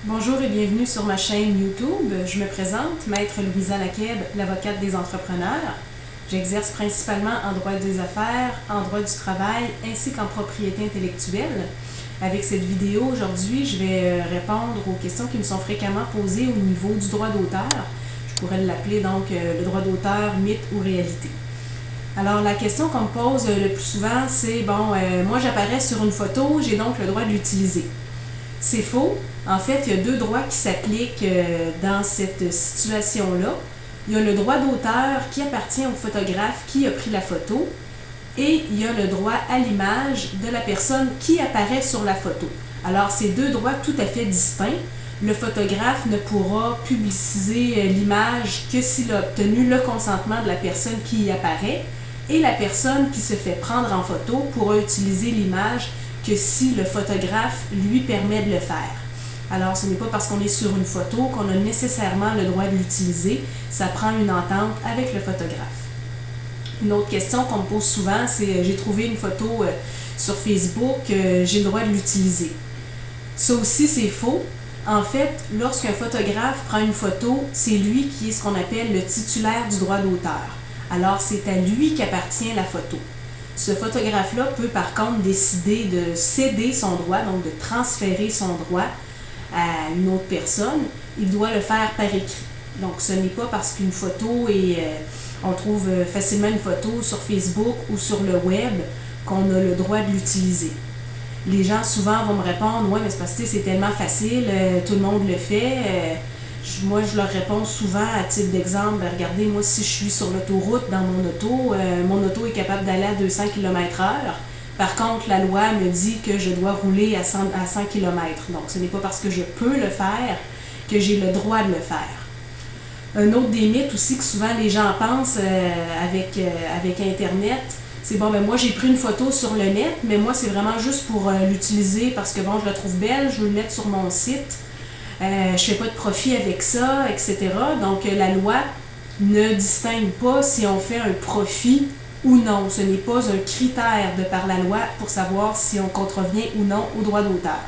Bonjour et bienvenue sur ma chaîne YouTube. Je me présente, Maître Louisa Lakeb, l'avocate des entrepreneurs. J'exerce principalement en droit des affaires, en droit du travail ainsi qu'en propriété intellectuelle. Avec cette vidéo aujourd'hui, je vais répondre aux questions qui me sont fréquemment posées au niveau du droit d'auteur. Je pourrais l'appeler donc le droit d'auteur, mythe ou réalité. Alors la question qu'on me pose le plus souvent, c'est moi j'apparais sur une photo, j'ai donc le droit de l'utiliser. C'est faux. En fait, il y a deux droits qui s'appliquent dans cette situation-là. Il y a le droit d'auteur qui appartient au photographe qui a pris la photo et il y a le droit à l'image de la personne qui apparaît sur la photo. Alors, c'est deux droits tout à fait distincts. Le photographe ne pourra publiciser l'image que s'il a obtenu le consentement de la personne qui y apparaît et la personne qui se fait prendre en photo pourra utiliser l'image que si le photographe lui permet de le faire. Alors, ce n'est pas parce qu'on est sur une photo qu'on a nécessairement le droit de l'utiliser. Ça prend une entente avec le photographe. Une autre question qu'on me pose souvent, c'est j'ai trouvé une photo sur Facebook, j'ai le droit de l'utiliser. Ça aussi, c'est faux. En fait, lorsqu'un photographe prend une photo, c'est lui qui est ce qu'on appelle le titulaire du droit d'auteur. Alors, c'est à lui qu'appartient la photo. Ce photographe-là peut par contre décider de céder son droit, donc de transférer son droit à une autre personne. Il doit le faire par écrit. Donc ce n'est pas parce qu'une photo est, on trouve facilement une photo sur Facebook ou sur le web qu'on a le droit de l'utiliser. Les gens souvent vont me répondre « Ouais, mais c'est parce que c'est tellement facile, tout le monde le fait. » Moi, je leur réponds souvent à titre d'exemple, regardez, moi, si je suis sur l'autoroute dans mon auto est capable d'aller à 200 km/h. Par contre, la loi me dit que je dois rouler à 100 km. Donc, ce n'est pas parce que je peux le faire que j'ai le droit de le faire. Un autre des mythes aussi que souvent les gens pensent avec Internet, c'est moi j'ai pris une photo sur le net, mais moi c'est vraiment juste pour l'utiliser parce que je la trouve belle, je veux le mettre sur mon site. Je ne fais pas de profit avec ça, etc. Donc, la loi ne distingue pas si on fait un profit ou non. Ce n'est pas un critère de par la loi pour savoir si on contrevient ou non au droit d'auteur.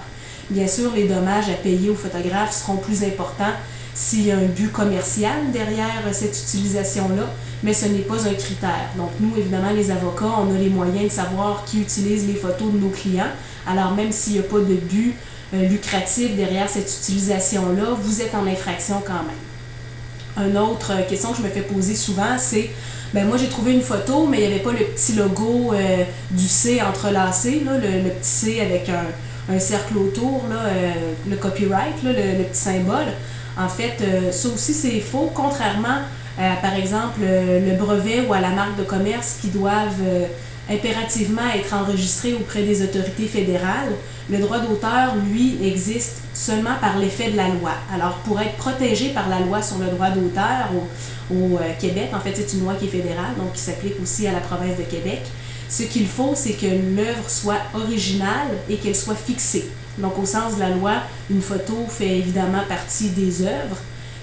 Bien sûr, les dommages à payer aux photographes seront plus importants s'il y a un but commercial derrière cette utilisation-là, mais ce n'est pas un critère. Donc, nous, évidemment, les avocats, on a les moyens de savoir qui utilise les photos de nos clients. Alors, même s'il n'y a pas de but lucratif derrière cette utilisation-là, vous êtes en infraction quand même. Une autre question que je me fais poser souvent, c'est moi j'ai trouvé une photo, mais il n'y avait pas le petit logo du C entrelacé, là, le petit C avec un cercle autour, là, le copyright, là, le petit symbole. En fait, ça aussi c'est faux, contrairement à, par exemple, le brevet ou à la marque de commerce qui doivent impérativement être enregistrés auprès des autorités fédérales. Le droit d'auteur, lui, existe seulement par l'effet de la loi. Alors, pour être protégé par la loi sur le droit d'auteur au Québec, en fait, c'est une loi qui est fédérale, donc qui s'applique aussi à la province de Québec, ce qu'il faut, c'est que l'œuvre soit originale et qu'elle soit fixée. Donc, au sens de la loi, une photo fait évidemment partie des œuvres.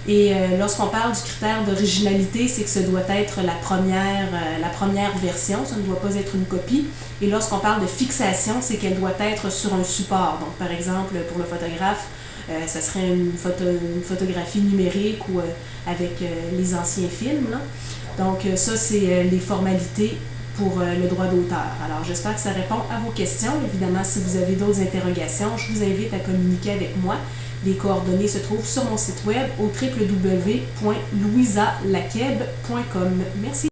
Et lorsqu'on parle du critère d'originalité, c'est que ce doit être la première version, ça ne doit pas être une copie. Et lorsqu'on parle de fixation, c'est qu'elle doit être sur un support. Donc, par exemple, pour le photographe, ça serait une photographie numérique ou avec les anciens films, là. Donc, ça, c'est les formalités pour le droit d'auteur. Alors, j'espère que ça répond à vos questions. Évidemment, si vous avez d'autres interrogations, je vous invite à communiquer avec moi. Les coordonnées se trouvent sur mon site web au www.louisalakeb.com. Merci.